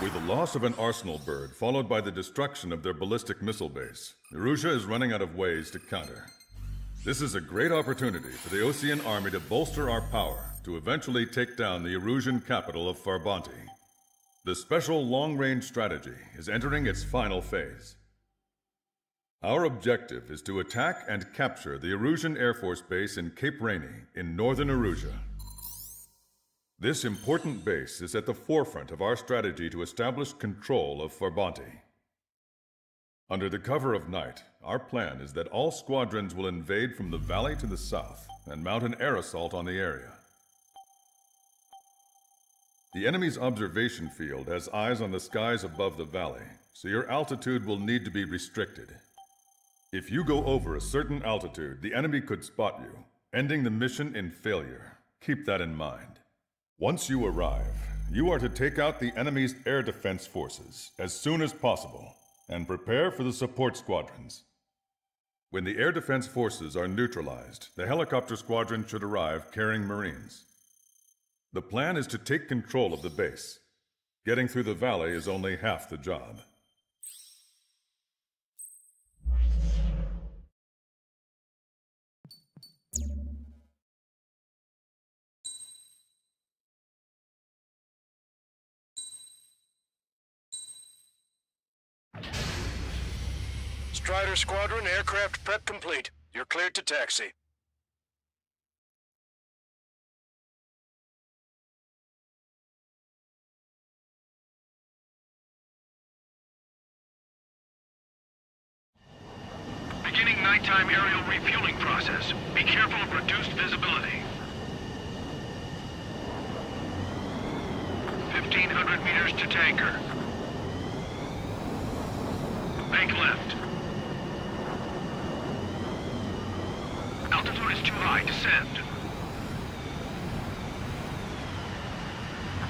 With the loss of an arsenal bird followed by the destruction of their ballistic missile base, Erussia is running out of ways to counter. This is a great opportunity for the Osean army to bolster our power to eventually take down the Erusian capital of Farbanti. The special long-range strategy is entering its final phase. Our objective is to attack and capture the Erusian Air Force Base in Cape Rainy in northern Erussia. This important base is at the forefront of our strategy to establish control of Farbanti. Under the cover of night, our plan is that all squadrons will invade from the valley to the south and mount an air assault on the area. The enemy's observation field has eyes on the skies above the valley, so your altitude will need to be restricted. If you go over a certain altitude, the enemy could spot you, ending the mission in failure. Keep that in mind. Once you arrive, you are to take out the enemy's air defense forces as soon as possible and prepare for the support squadrons. When the air defense forces are neutralized, the helicopter squadron should arrive carrying Marines. The plan is to take control of the base. Getting through the valley is only half the job. Strider Squadron, aircraft prep complete. You're cleared to taxi. Beginning nighttime aerial refueling process. Be careful of reduced visibility. 1,500 meters to tanker. Bank left. Altitude is too high. Descend.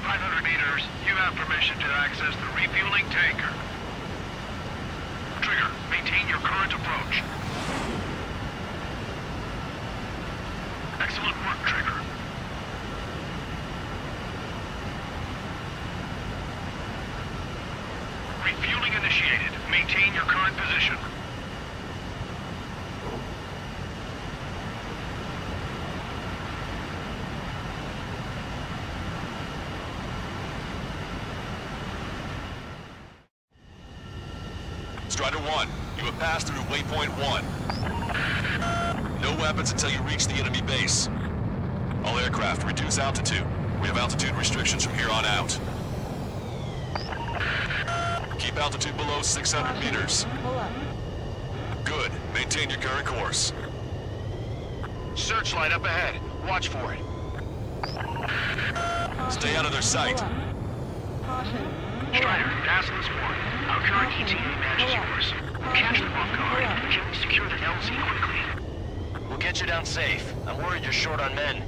500 meters. You have permission to access the refueling tanker. Trigger, maintain your current approach. Excellent work, Trigger. Refueling initiated. Maintain your current position. Strider 1, you have passed through waypoint 1. No weapons until you reach the enemy base. All aircraft, reduce altitude. We have altitude restrictions from here on out. Keep altitude below 600 meters. Good. Maintain your current course. Searchlight up ahead. Watch for it. Stay out of their sight. Strider, Dazzler's one. Our current ETA matches yours. We'll catch them off guard. Can we secure the LZ quickly? We'll get you down safe. I'm worried you're short on men.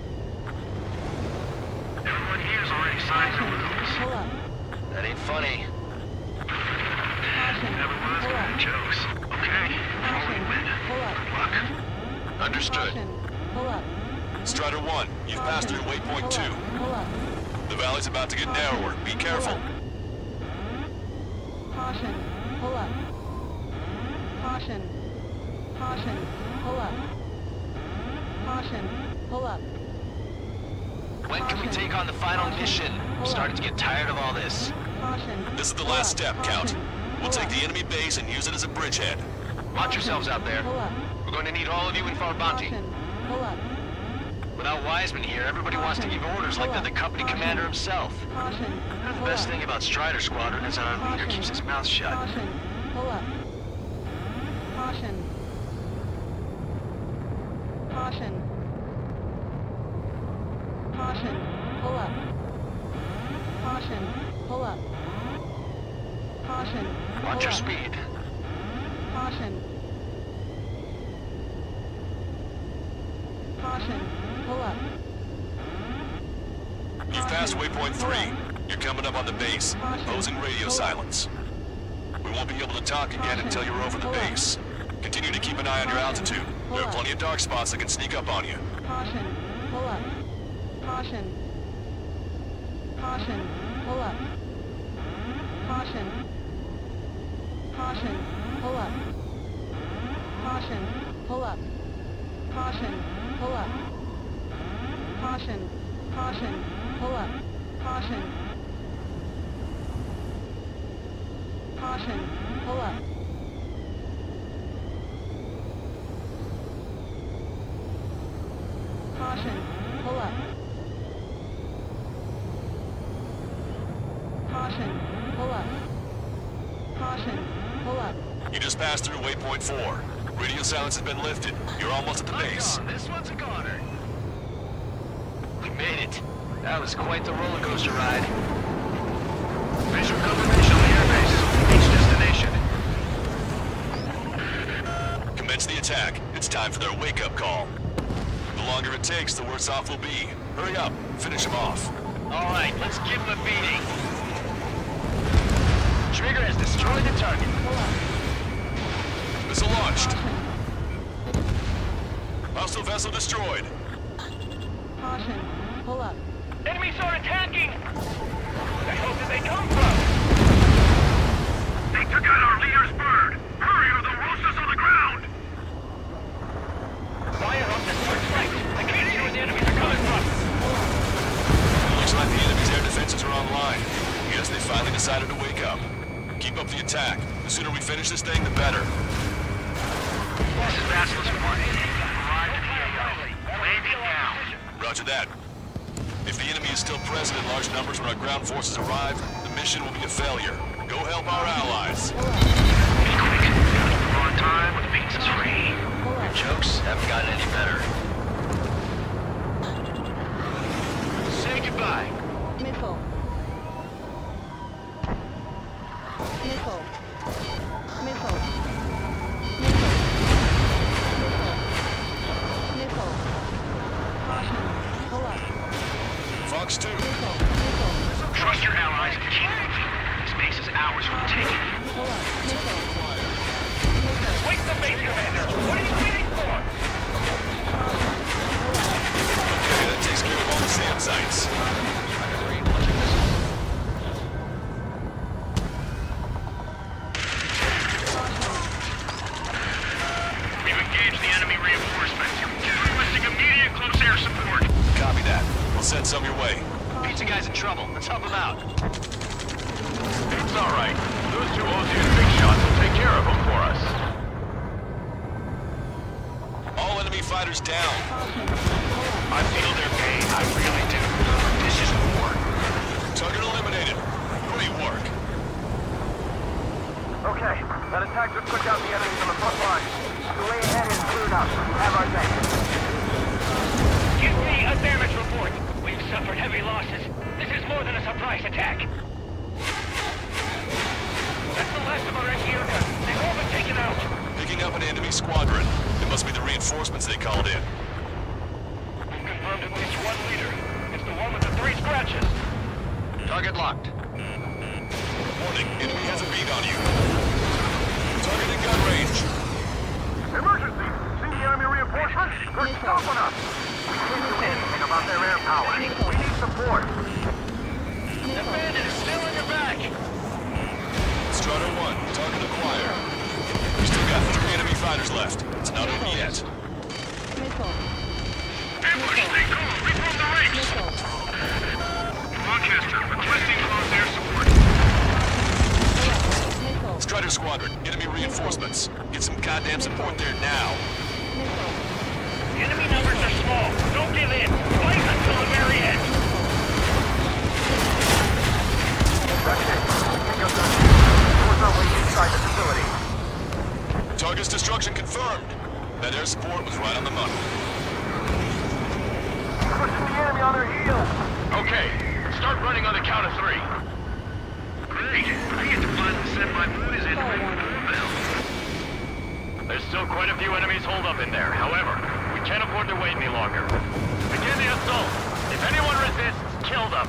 Everyone here's already signed their rules. That ain't funny. Never was good at jokes. Okay, before we win. Good luck. Understood. Strider 1, you've passed through waypoint 2. The valley's about to get narrower. Be careful. Caution, pull up. Caution, caution, pull up. Caution, pull up. When can we take on the final mission? I'm starting to get tired of all this. Caution. This is the last step, Count. We'll take the enemy base and use it as a bridgehead. Watch yourselves out there. Pull up. We're going to need all of you in Farbanti. Caution, pull up. Without Wiseman here, everybody wants to give orders like they're the company commander himself. Caution, The best thing about Strider Squadron is that our leader keeps his mouth shut. Caution, pull up. Caution. Caution. Caution, pull up. Caution, pull up. Caution, Watch your pull up. speed. Caution. Caution, pull up. You've passed waypoint 3. You're coming up on the base, imposing radio silence. We won't be able to talk again until you're over the base. Continue to keep an eye on your altitude. There are plenty of dark spots that can sneak up on you. Caution, pull up. Caution. Caution, pull up. Caution. Caution. Pull up. Caution. Pull up. Caution. Pull up. Caution. Caution. Pull up. Caution. Caution. Pull up. Caution. Pull up. Caution. Pull up. Caution. Pull up. You just passed through waypoint 4. Radio silence has been lifted. You're almost at the base. This one's a goner. We made it. That was quite the roller coaster ride. Visual confirmation on the airbase. Reach destination. Commence the attack. It's time for their wake-up call. The longer it takes, the worse off we'll be. Hurry up. Finish them off. All right, let's give them a beating. Trigger has destroyed the target. Missile launched. Hostile vessel destroyed. Caution. Pull up. Enemies are attacking! The hell did they come from? They took out our leader's bird! Hurry or they'll roast us on the ground! Fire up the searchlight! I can't see where the enemies are coming from! Looks like the enemy's air defenses are online. Guess they finally decided to wake up. Keep up the attack. The sooner we finish this thing, the better. This is Basilisk 1. Arrived at the AO. Landing now. Roger that. If the enemy is still present in large numbers when our ground forces arrive, the mission will be a failure. Go help our allies. Be quick. We're on time with visas free. Your jokes haven't gotten any better. Say goodbye. Missile. Missile. Missile. Missile. Missile. Missile. Caution. Pull up. Fox 2. Missile. Missile. Trust your allies and keep moving. This base is ours for the taking. Pull up. Missile. Wake the base commander! What are you waiting for? Okay, that takes care of all the SAM sites. We've engaged the enemy reinforcements. Requesting immediate close air support. Copy that. We'll send some your way. Pizza guy's in trouble. Let's help him out. It's all right. Those two Ozian big shots will take care of them for us. All enemy fighters down. I feel their pain. I really do. This is war. Target eliminated. Great work. Okay, that attack just took out the enemies on the front line. The way ahead is cleared up. We have our thing. Give me a damage report. We've suffered heavy losses. This is more than a surprise attack. That's the last of our engineer guns. They've all been taken out. Picking up an enemy squadron. It must be the reinforcements they called in. We've confirmed at least one leader. It's the one with the 3 scratches. Target locked. Warning, enemy has a bead on you. Target in gun range. Emergency! See the enemy reinforcements? They're stopping us! We can't do anything about their air power. We need support. The bandit is still in your back. Strider 1, target acquired. We still got 3 enemy fighters left. It's not over yet. Missile. Ambush, stay cool. Reform the ranks. Missile. Rochester, requesting close air support. Missile. Strider Squadron, enemy reinforcements. Get some goddamn support there now. Missile. The enemy numbers are small. Don't give in. Fight until the very end. That's it. Take up those. Force our way inside the facility. Target's destruction confirmed. That air support was right on the money. Pushing the enemy on their heels. Okay, start running on the count of 3. Great. I get to finally set my boys in my belt. There's still quite a few enemies holed up in there. However, we can't afford to wait any longer. Begin the assault. If anyone resists, kill them.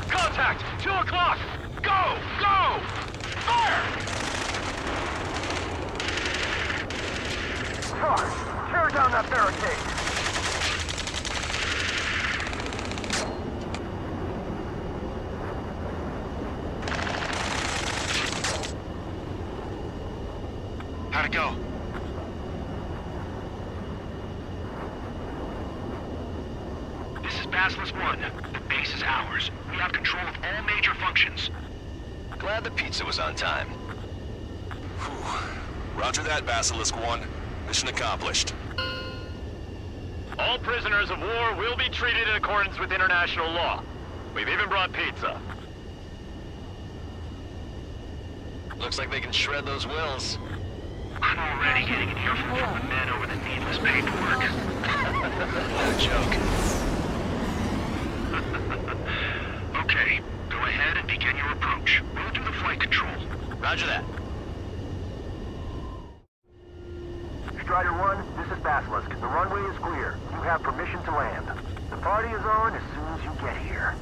Contact! 2 o'clock! Go! Go! Fire! Charge! Tear down that barricade! Basilisk 1. The base is ours. We have control of all major functions. Glad the pizza was on time. Whew. Roger that, Basilisk 1. Mission accomplished. All prisoners of war will be treated in accordance with international law. We've even brought pizza. Looks like they can shred those wills. I'm already getting an earful from the men over the needless paperwork. No joke. Okay, go ahead and begin your approach. We'll do the flight control. Roger that. Strider 1, this is Basilisk. The runway is clear. You have permission to land. The party is on as soon as you get here.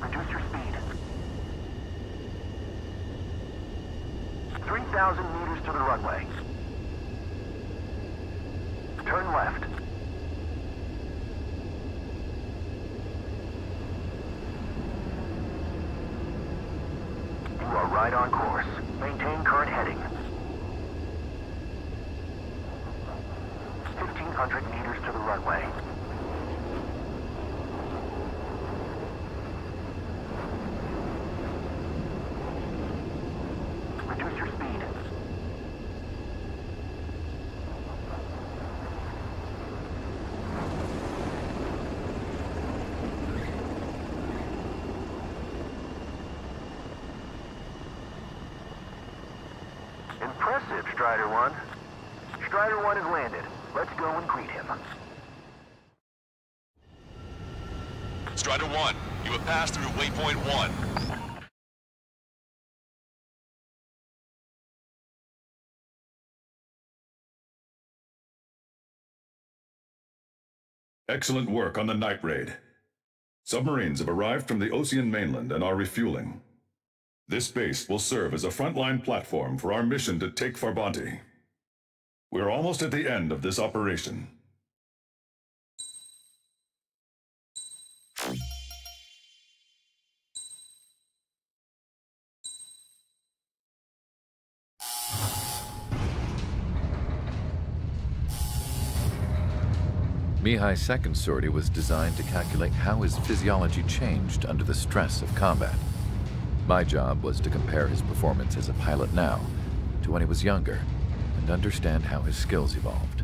Reduce your speed. 3,000 meters to the runway. Turn left. You are right on course. Maintain current heading. 1,500 meters to the runway. Reduce your speed. Impressive, Strider 1. Strider 1 has landed. Let's go and greet him. Strider 1, you have passed through waypoint 1. Excellent work on the night raid. Submarines have arrived from the Ocean mainland and are refueling. This base will serve as a frontline platform for our mission to take Farbanti. We're almost at the end of this operation. Mihai's second sortie was designed to calculate how his physiology changed under the stress of combat. My job was to compare his performance as a pilot now to when he was younger and understand how his skills evolved.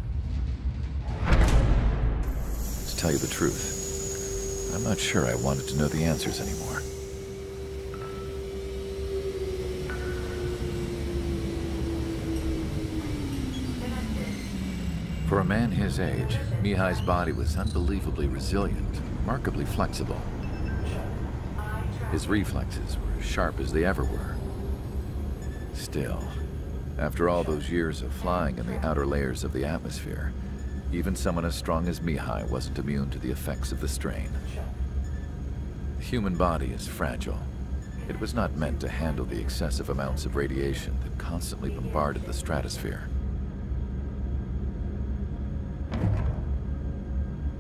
To tell you the truth, I'm not sure I wanted to know the answers anymore. For a man his age, Mihai's body was unbelievably resilient, remarkably flexible. His reflexes were as sharp as they ever were. Still, after all those years of flying in the outer layers of the atmosphere, even someone as strong as Mihai wasn't immune to the effects of the strain. The human body is fragile. It was not meant to handle the excessive amounts of radiation that constantly bombarded the stratosphere.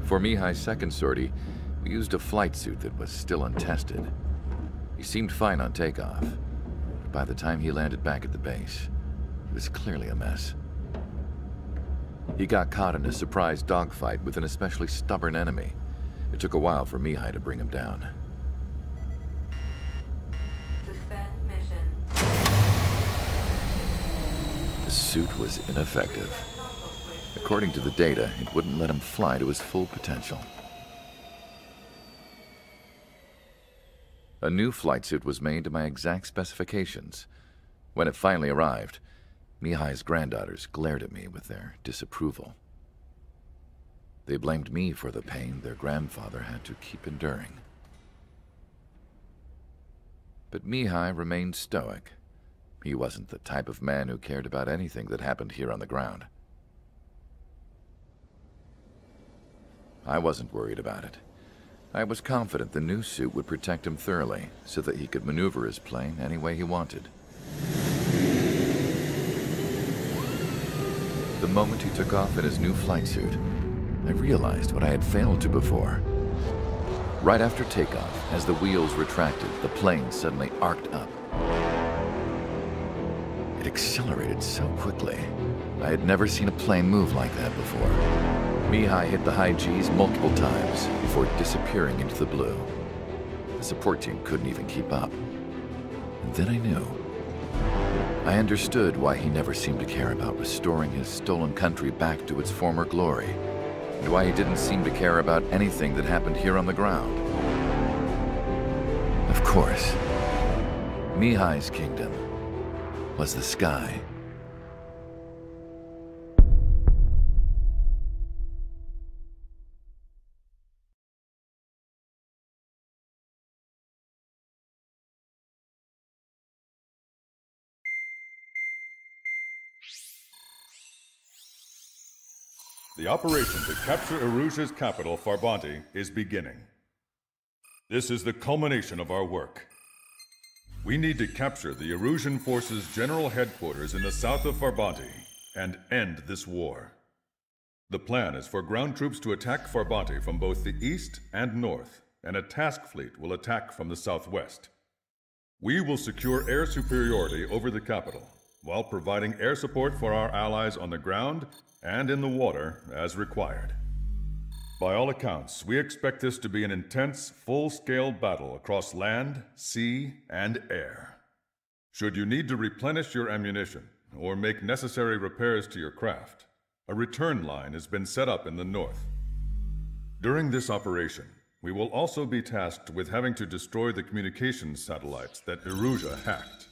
For Mihai's second sortie, we used a flight suit that was still untested. He seemed fine on takeoff, but by the time he landed back at the base, it was clearly a mess. He got caught in a surprise dogfight with an especially stubborn enemy. It took a while for Mihai to bring him down. Suspend mission. The suit was ineffective. According to the data, it wouldn't let him fly to his full potential. A new flight suit was made to my exact specifications. When it finally arrived, Mihai's granddaughters glared at me with their disapproval. They blamed me for the pain their grandfather had to keep enduring. But Mihai remained stoic. He wasn't the type of man who cared about anything that happened here on the ground. I wasn't worried about it. I was confident the new suit would protect him thoroughly so that he could maneuver his plane any way he wanted. The moment he took off in his new flight suit, I realized what I had failed to before. Right after takeoff, as the wheels retracted, the plane suddenly arced up. It accelerated so quickly. I had never seen a plane move like that before. Mihai hit the high G's multiple times before disappearing into the blue. The support team couldn't even keep up. And then I knew. I understood why he never seemed to care about restoring his stolen country back to its former glory, and why he didn't seem to care about anything that happened here on the ground. Of course, Mihai's kingdom was the sky. The operation to capture Erusia's capital, Farbanti, is beginning. This is the culmination of our work. We need to capture the Erusian forces' general headquarters in the south of Farbanti and end this war. The plan is for ground troops to attack Farbanti from both the east and north, and a task fleet will attack from the southwest. We will secure air superiority over the capital, while providing air support for our allies on the ground and in the water as required. By all accounts, we expect this to be an intense, full-scale battle across land, sea, and air. Should you need to replenish your ammunition or make necessary repairs to your craft, a return line has been set up in the north. During this operation, we will also be tasked with having to destroy the communications satellites that Erusia hacked.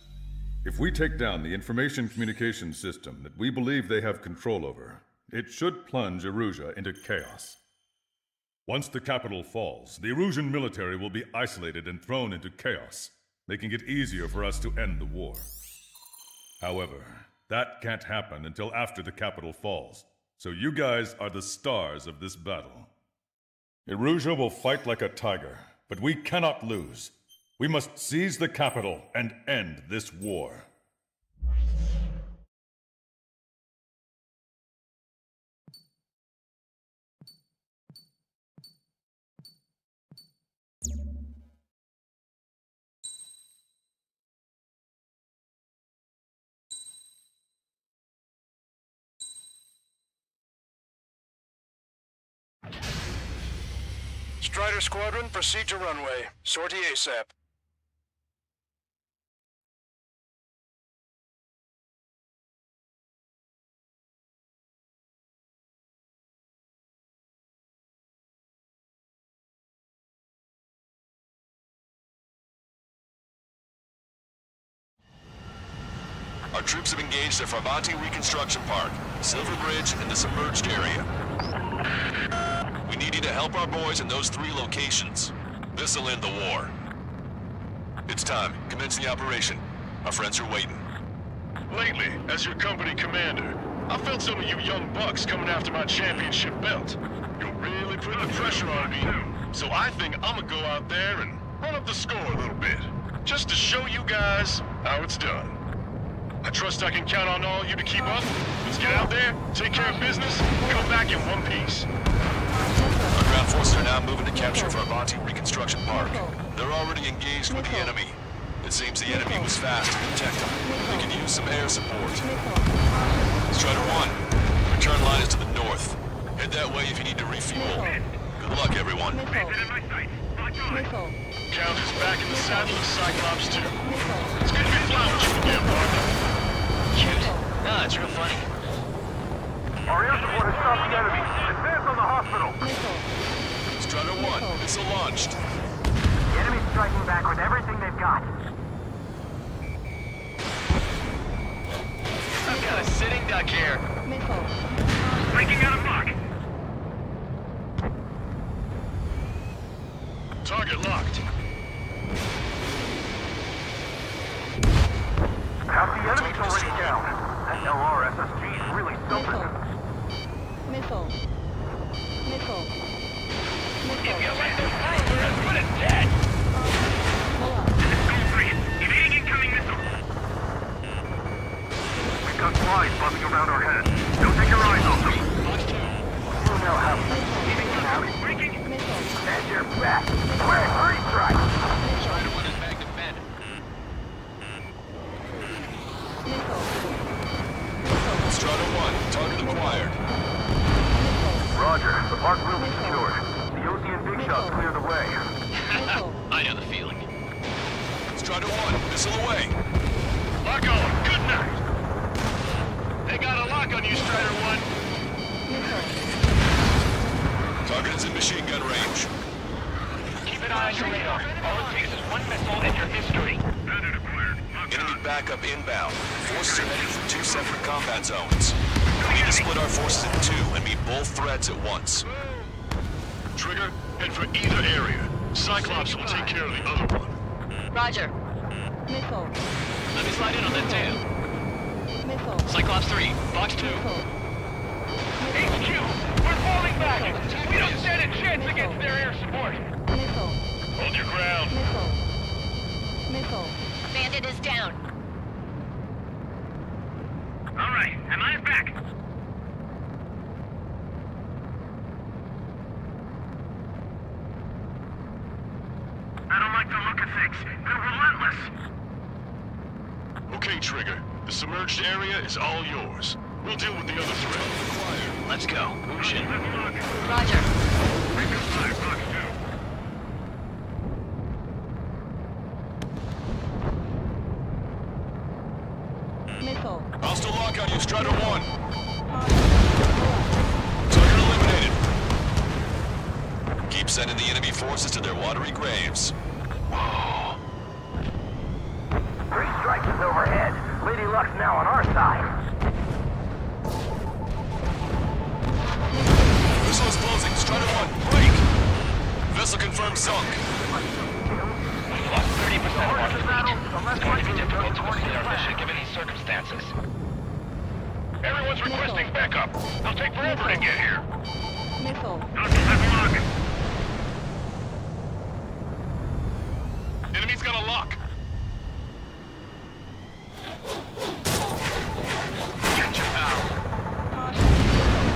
If we take down the information communication system that we believe they have control over, it should plunge Erusia into chaos. Once the capital falls, the Erusian military will be isolated and thrown into chaos, making it easier for us to end the war. However, that can't happen until after the capital falls, so you guys are the stars of this battle. Erusia will fight like a tiger, but we cannot lose. We must seize the capital and end this war. Strider Squadron, proceed to runway. Sortie ASAP. Our troops have engaged the Farbanti Reconstruction Park, Silver Bridge, and the submerged area. We need you to help our boys in those 3 locations. This'll end the war. It's time. Commence the operation. Our friends are waiting. Lately, as your company commander, I felt some of you young bucks coming after my championship belt. You're really putting the pressure on me, so I think I'm gonna go out there and run up the score a little bit, just to show you guys how it's done. I trust I can count on all you to keep up. Let's get out there, take care of business, come back in one piece. Our ground forces are now moving to capture Farbanti Reconstruction Park. They're already engaged with the enemy. It seems the enemy was fast to detect them. They can use some air support. Strider 1, return line is to the north. Head that way if you need to refuel. Good luck, everyone. Count is back in the saddle of Cyclops 2. It's good to be flying with you again, partner. Cute. No, it's real funny. Our air support has stopped the enemy. Advance on the hospital. Strider 1, missile launched. The enemy's striking back with everything they've got. I've got a sitting duck here. Breaking out of luck. Target locked. Half the enemy's already down. That LRSSG is really something. Missile. If you let this tiger, put it dead! Evading incoming missile. We've got flies buzzing around our heads. Don't take your eyes off them. You know how keeping them out. And you're back. We're 3 strikes. Strider 1 is back defended. Strider 1, target acquired. Roger. The park will be secured. The Ocean big shots clear the way. I know the feeling. Strider 1, missile away. Lock on. Good night. They got a lock on you, Strider 1. Target is in machine gun range. Keep an eye on your radar. All it takes is one missile and you're history. Enemy backup inbound. Forces are heading for 2 separate combat zones. We need to split our forces in 2 and meet both threats at once. Trigger, head for either area. Cyclops will take care of the other one. Roger. Missile. Let me slide in on that tail. Missile. Cyclops 3, box 2. HQ, we're falling back. We don't stand a chance against their air support. Missile. Hold your ground. Missile. Missile. Bandit is down. All right, am I back? I don't like the look of things. They're relentless. Okay, Trigger. The submerged area is all yours. We'll deal with the other threat. Let's go. Ocean. Roger. Missile. Hostile lock on you, Strider 1. Caution. Target eliminated. Keep sending the enemy forces to their watery graves. Whoa. 3 strikes is overhead. Lady Luck's now on our side. Missile is closing. Strider 1, break! Vessel confirmed sunk. We've lost 30% of our fleet. It's going to be difficult to complete our mission given these circumstances. Everyone's requesting backup. It'll take forever to get here. Missile. Enemy's got a lock. Get your pal. Caution.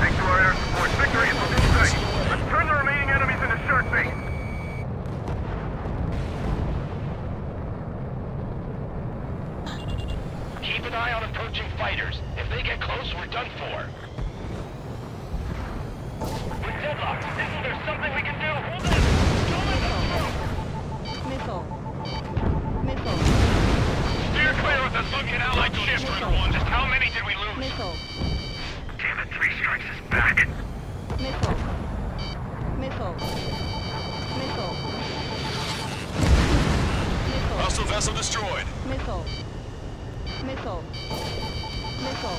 Thanks to our air support, victory is within sight. Let's turn the remaining enemies into shark bait. Keep an eye on approaching fighters. If they get close, we're done for. We're deadlocked. Isn't there something we can do? Hold it! Don't let them through! Missile. Missile. Steer clear of the sunken allied ship, Strider 1. Just how many did we lose? Missile. Damn it, 3 strikes is back. Missile. Missile. Missile. Missile. Hostile vessel destroyed. Missile. Missile. Missile.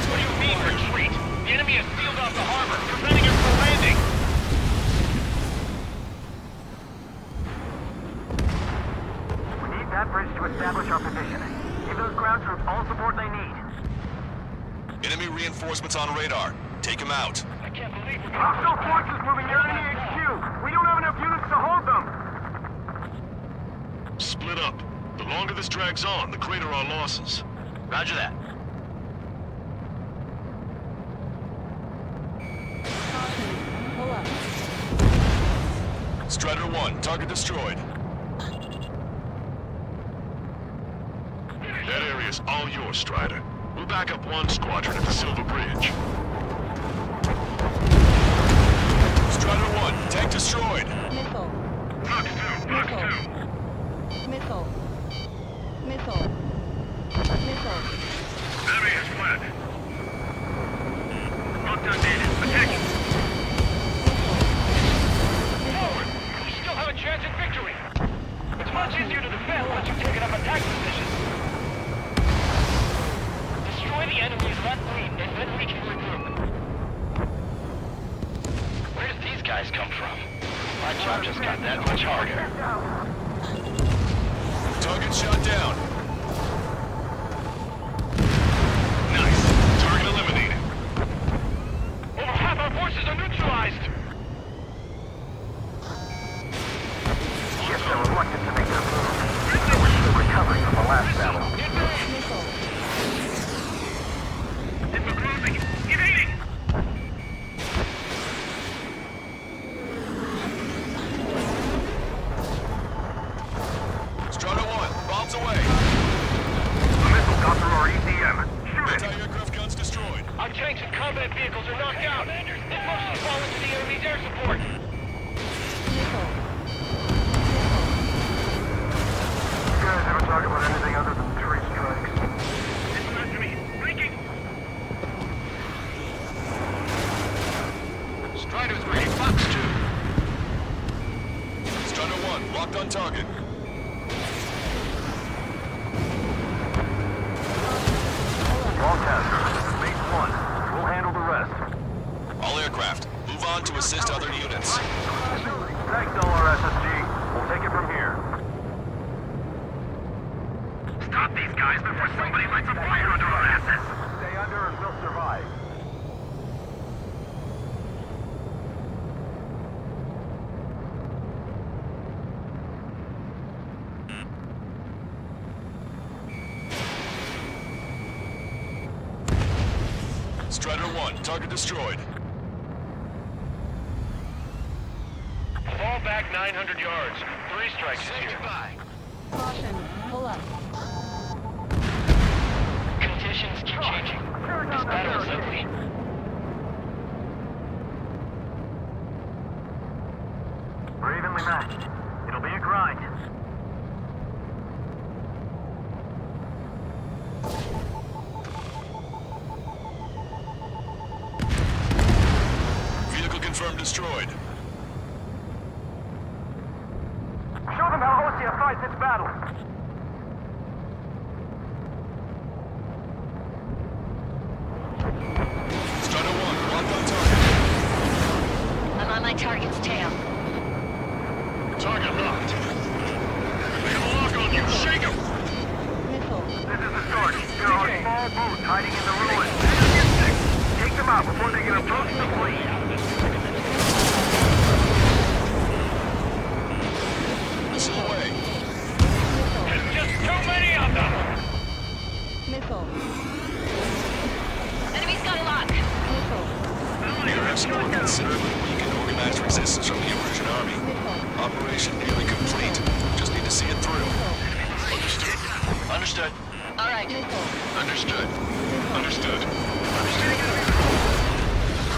What do you mean, retreat? The enemy has sealed off the harbor, preventing us from landing. We need that bridge to establish our position. Give those ground troops all support they need. Enemy reinforcements on radar. Take them out. I can't believe we're Hostile forces moving near enemy HQ. We don't have enough units to hold them. split up. The longer this drags on, the greater our losses. Roger that. Caution. Pull up. Strider 1, target destroyed. That area's all yours, Strider. We'll back up one squadron at the Silver Bridge. Strider 1, tank destroyed. Missile. Box 2, box 2. Missile. Missile. Missile. Enemy is fled. Lockdown needed. Attack! Forward! We still have a chance at victory! It's much easier to defend once you've taken up attack position. Destroy the enemy's left fleet, and then we can regroup. Where did these guys come from? My job just got that much harder. Target shot down. Nice. Target eliminated. Over half our forces are neutralized. Guess they're reluctant to make their move. We're still recovering from the last battle. Missile. It's closing. Evading. Strider 1, bombs away. Our tanks and combat vehicles are knocked out. They've mostly fallen to the enemy's air support. Missile. You guys ever talk about anything other than tree strikes? Listen to me. Breaking! Strider's ready. Fox 2. Strider 1, locked on target. All tasks. Base 1. We'll handle the rest. All aircraft, move on to assist other units. Thanks, LRSSG. We'll take it from here. Stop these guys before somebody lights a fire under our asses. Stay under and we'll survive. Strider 1, target destroyed. Fall back 900 yards. 3 strikes is here. Caution. Pull up. Conditions keep changing. This battle is ugly. We're evenly matched. It'll be a grind. Vehicle confirmed destroyed. Show them how Osea fights its battle. Strider 1, locked on target. I'm on my target's tail. Target locked. They have a lock on you. Shake him! Missile. This is the start. There are small boats hiding in the ruins. Take them out before they can approach the fleet. Missile away. There's just too many of them! Missile. Enemy's got a lock. Missile. Your escort considerably weakened organized resistance from the Erusian army. Missile. Operation nearly complete. Just need to see it through. Understood. Understood. All right. Missile. Understood. Understood.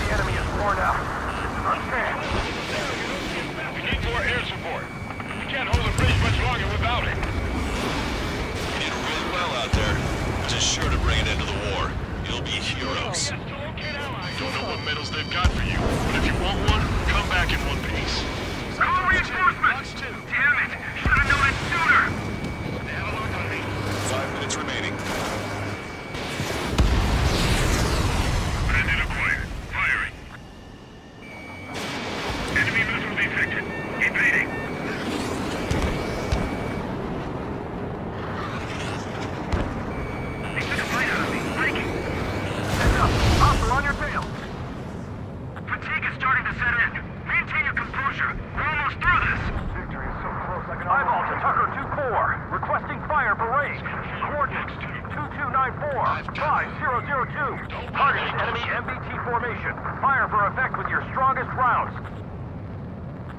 The enemy is worn out. Unfair. We need more air support. We can't hold the bridge much longer without it. You did really well out there. Which is sure to bring an end to the war. You'll be heroes. Don't know what medals they've got for you, but if you want one, come back in one piece. Call reinforcements! Damn it! Should have known it sooner! They have a lock on me. 5 minutes remaining. Bandit acquired. Firing. Enemy missile detected. Evading. They took a bite out of me. Breaking. Heads up! Hostile on your tail! Fatigue is starting to set in. Maintain your composure. We're almost through this. Victory is so close I can eyeball to Tucker 2-4. Requesting fire for range. Coordinates 2294 5002. Target enemy MBT formation. Fire for effect with your strongest rounds.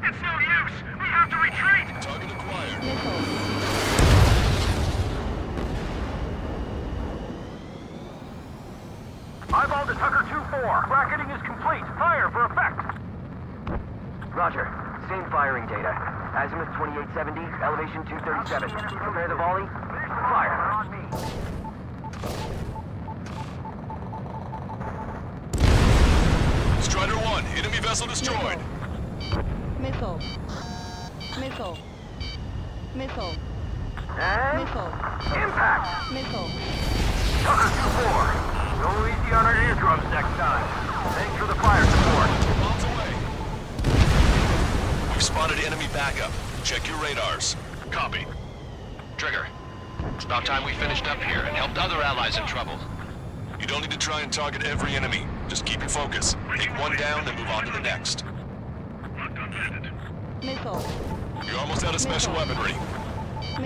It's no use. We have to retreat. Target acquired. Missile. Eyeball to Tucker 2-4. Bracketing is complete. Fire for effect. Roger. Same firing data. Azimuth 2870, elevation 237. Prepare the volley. Fire. On me. Strider 1, enemy vessel destroyed. Missile. Missile. Missile. And Missile. impact. Missile. Tucker 2-4. Go easy on our eardrums next time. Thanks for the fire support. Bombs away. We've spotted enemy backup. Check your radars. Copy. Trigger. It's about time we finished up here and helped other allies in trouble. You don't need to try and target every enemy. Just keep your focus. Take one down, then move on to the next. Locked on bandit. Missile. You're almost out of special weaponry.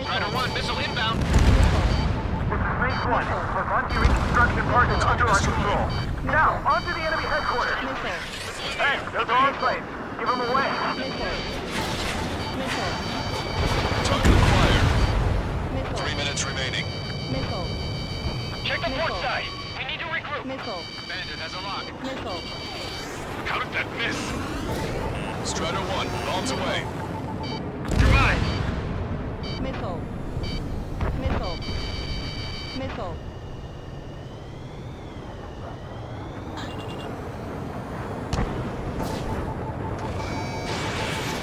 Strider 1, missile inbound. This is Base 1. Frontier construction part is under our control. Now, onto the enemy headquarters. Missile. Hey, those are enclaves. Give them away. Missile. Missile. Target acquired. Missile. 3 minutes remaining. Missile. Check the port Missile. side. We need to regroup. group. Missile. Bandit has a lock. Missile. How did that miss? Strider 1, bombs away. You're mine. Missile. Missile. Missile.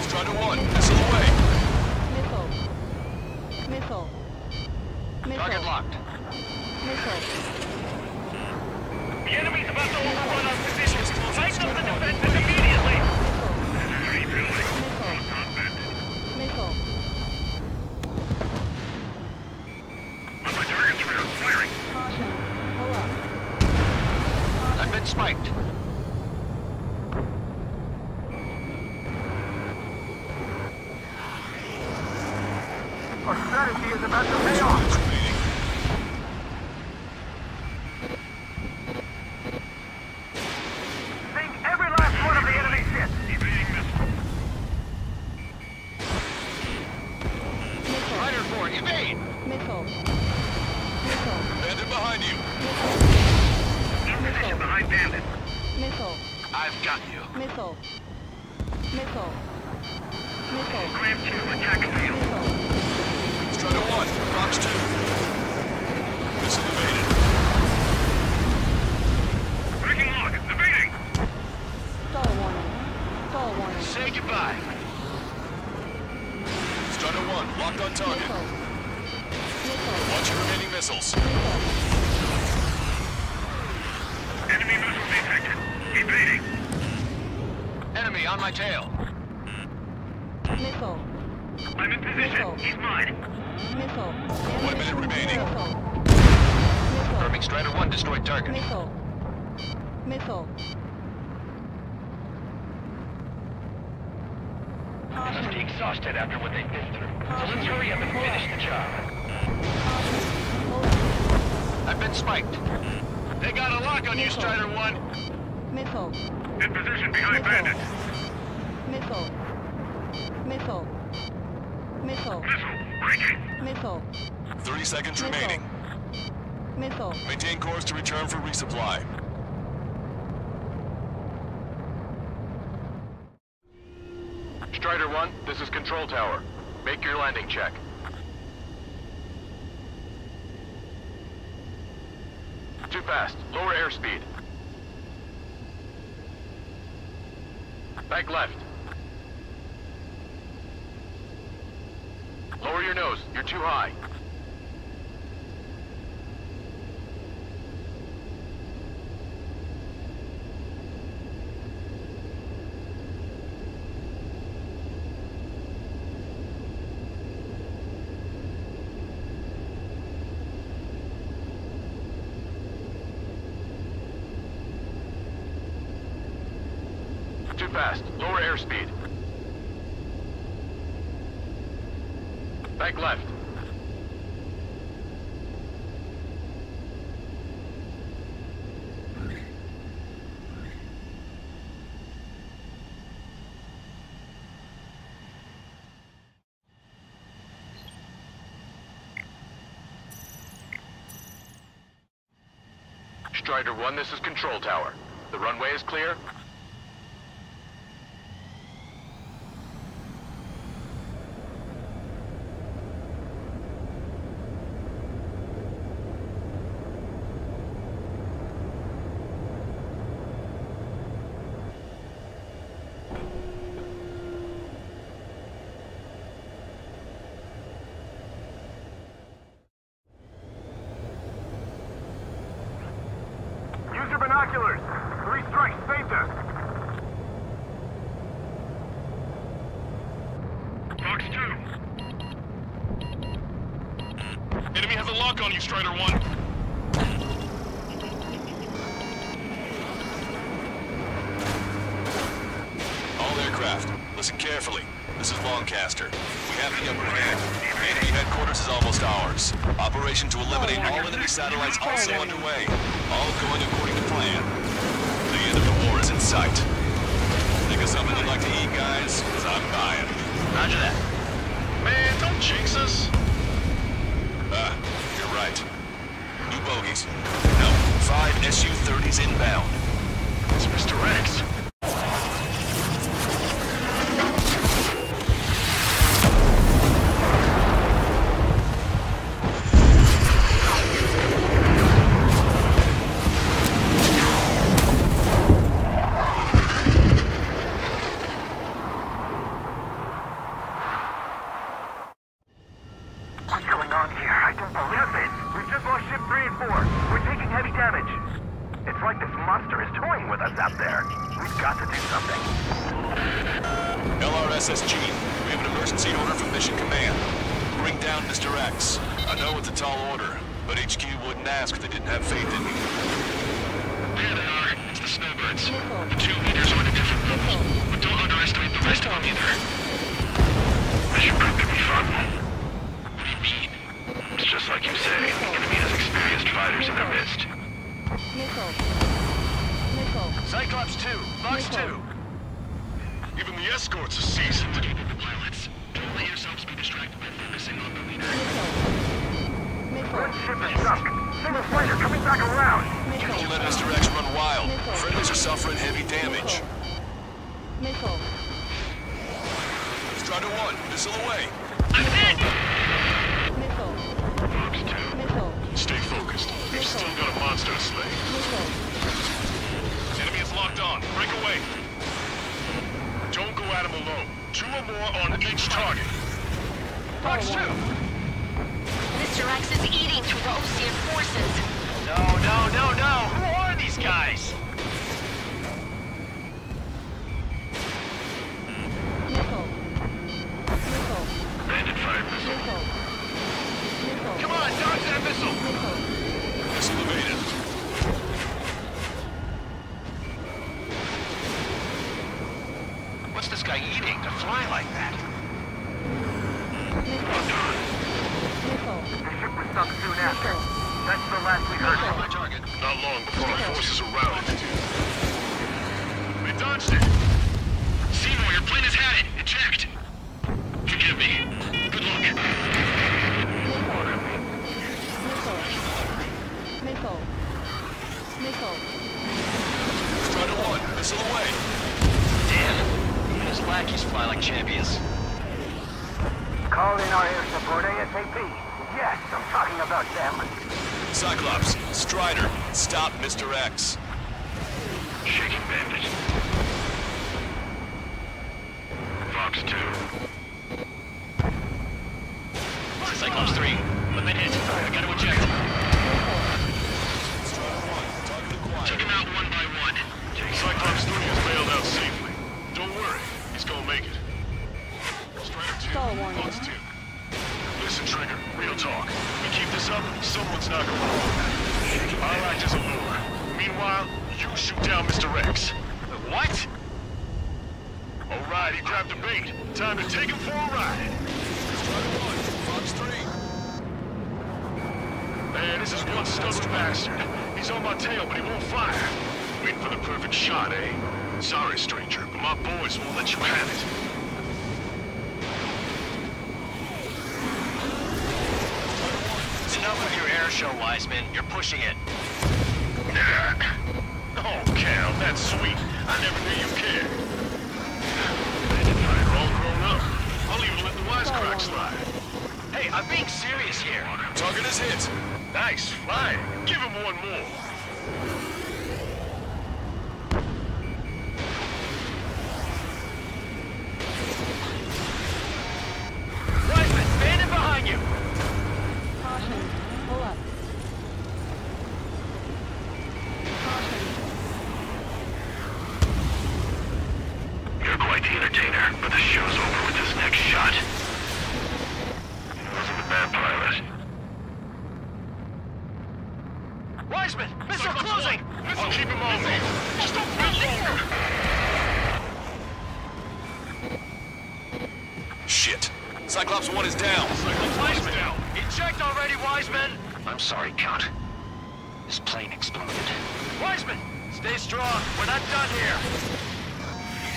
Strider 1, missile away. Missile. Missile. Missile. Target locked. Missile. The enemy's about to overrun our positions. Tighten up the defenses immediately. Missile. On my target trail, firing. Caution. Pull up. I've been spiked. Our strategy is about to pay off. Sink every last one of the enemy ships. Missile. Rider 4, evade. Missile. Missile. Bandit behind you. In position behind Bandit. Missile. I've got you. Missile. Missile. Missile. Grab 2, attack field. Missile. Strider 1, box 2. Missile evaded. Breaking log, evading. Stall warning. Stall warning. Say goodbye. Strider 1, locked on target. Missile. Missile. Watch your remaining missiles. Missile. Enemy missile detected. Evading. Enemy on my tail. Missile. I'm in position. Missile. He's mine. Missile. 1 minute remaining. Missile. Confirming Strider 1 destroyed target. Missile. Missile. Must be exhausted after what they've been through. So Caution. let's hurry up and finish the job. Pull up. I've been spiked. They got a lock on you, Missile. Strider 1. Missile. In position behind Missile. Bandit. Missile. Missile. Missile. Missile, breaking. Missile. 30 seconds Missile. remaining. Missile. Maintain course to return for resupply. Strider 1, this is Control Tower. Make your landing check. Too fast. Lower airspeed. Back left. Lower your nose. You're too high. Too fast. Lower airspeed. Back left. Strider 1, this is Control Tower. The runway is clear. Use your binoculars. 3 strikes saved us. Box 2. Enemy has a lock on you, Strider 1. All aircraft, listen carefully. This is Lancaster. We have the upper hand. Enemy headquarters is almost ours. Operation to eliminate all enemy satellites also underway. All going according to plan. The end of the war is in sight. Think of something you'd like to eat, guys? Because I'm buying. Roger that. Man, don't jinx us. You're right. New bogies. No, 5 Su-30 It's Mr. X. What's going on here? I don't believe it. We've just lost ship 3 and 4. We're taking heavy damage. It's like this monster is toying with us out there. We've got to do something. LRSSG, we have an emergency order from Mission Command. Bring down Mr. X. I know it's a tall order, but HQ wouldn't ask if they didn't have faith in you. There they are. It's the snowbirds. The 2 leaders are in a different level, but don't underestimate the rest of them either. Mission prep could be fun. What do you mean? It's just like you say. The enemy has experienced fighters in their midst. Cyclops 2, Fox 2. Even the escorts are seasoned. Pilots, don't let yourselves be distracted by focusing on the leader. One ship is sunk. Single fighter coming back around. Don't let Mr. X run wild. Friendlies are suffering heavy damage. Strider 1, missile away. I'm hit! Fox 2, stay focused. We've still got a monster to slay. Enemy is locked on. Break away. Don't go at him alone. 2 or more on each target. Fox 2! Mr. X is eating through the Ocean forces. No. Who are these guys? Bandit fired missile. Come on, dodge that missile! Missile evaded. What's this guy eating to fly like that? The ship was sunk soon after. That's the last we heard from My it. target. Not long before our forces are routed. They dodged it. Seymour, your plane has had it. Eject. Forgive me. Good luck. Strider 1, missile away. Damn. Even his lackeys fly like champions. Call in our air support ASAP. Yes, I'm talking about them. Cyclops, Strider, stop Mr. X. Shaking bandit. Fox 2. Cyclops 3. When they hit, I gotta eject. Took him out 1 by 1. Cyclops 3 is bailed out safely. Don't worry, he's gonna make it. Strider 2, Fox 2. Listen, Trigger, real talk. We keep this up, someone's not gonna win. I'll act as a lure. Meanwhile, you shoot down Mr. X. What? Alright, he grabbed the bait. Time to take him for a ride. Strider 1, Fox 3. Man, this is one stubborn bastard. He's on my tail, but he won't fire. Waiting for the perfect shot, eh? Sorry, stranger, but my boys won't let you have it. It's enough of your air show, Wiseman. You're pushing it. Nah. Oh, Cal, that's sweet. I never knew you cared. Bandit fighter all grown up. I'll even let the wisecrack slide. Hey, I'm being serious here. Target is hit. Nice flying. Give him one more. Wiseman, bandit behind you! Caution. Pull up. Caution. You're quite the entertainer, but the show's over with this next shot. Wasn't a bad pilot. Wiseman, missile closing! I'll keep him on me. Just a bit longer. Shit. Cyclops 1 is down. Cyclops Wiseman down. Eject already, Wiseman! I'm sorry, Count. This plane exploded. Wiseman, stay strong. We're not done here.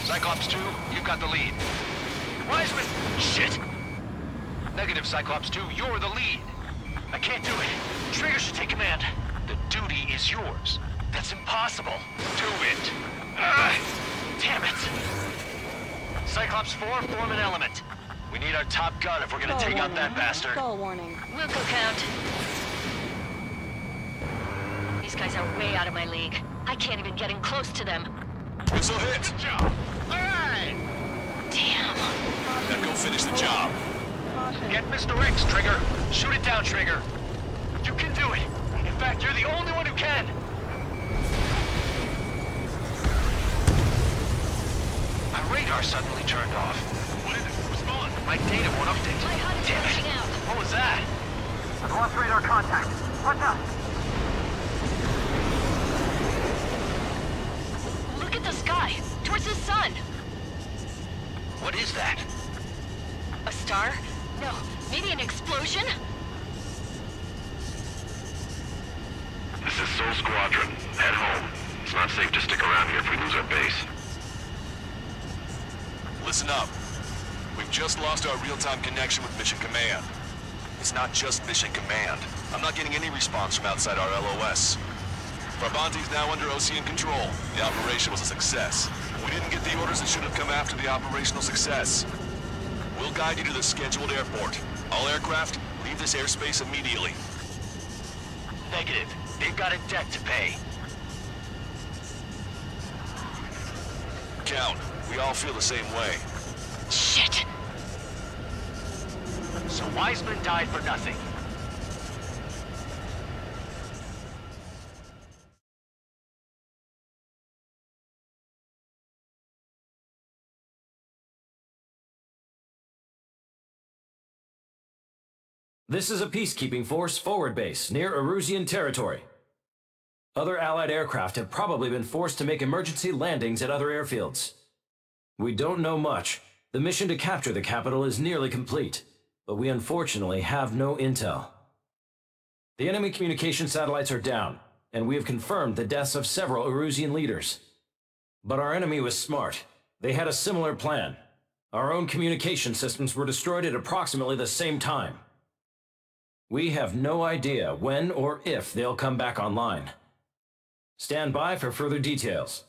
Cyclops 2, you've got the lead. Wiseman! Shit! Negative, Cyclops 2, you're the lead. I can't do it. Trigger should take command. The duty is yours. That's impossible. Do it. Damn it! Cyclops 4, form an element. We need our top gun if we're gonna take out that bastard. Skull warning. We'll go count. These guys are way out of my league. I can't even get in close to them. Missile hit! Good job! Alright! Damn. Now go finish the job. Caution. Get Mr. X, Trigger! Shoot it down, Trigger! You can do it! In fact, you're the only one who can! My radar suddenly turned off. What is it? Respond. My data won't update. My HUD is Damn crashing it! out. What was that? I've lost radar contact. What's up? Look at the sky. Towards the sun. What is that? A star? No. Maybe an explosion? This is Soul Squadron. Head home. It's not safe to stick around here if we lose our base. Listen up. We've just lost our real-time connection with Mission Command. It's not just Mission Command. I'm not getting any response from outside our LOS. Brabant's now under OCN control. The operation was a success. We didn't get the orders that should have come after the operational success. We'll guide you to the scheduled airport. All aircraft, leave this airspace immediately. Negative. They've got a debt to pay. Count, we all feel the same way. Shit. So Wiseman died for nothing. This is a peacekeeping force forward base near Erusian territory. Other Allied aircraft have probably been forced to make emergency landings at other airfields. We don't know much. The mission to capture the capital is nearly complete, but we unfortunately have no intel. The enemy communication satellites are down, and we have confirmed the deaths of several Erusian leaders. But our enemy was smart. They had a similar plan. Our own communication systems were destroyed at approximately the same time. We have no idea when or if they'll come back online. Stand by for further details.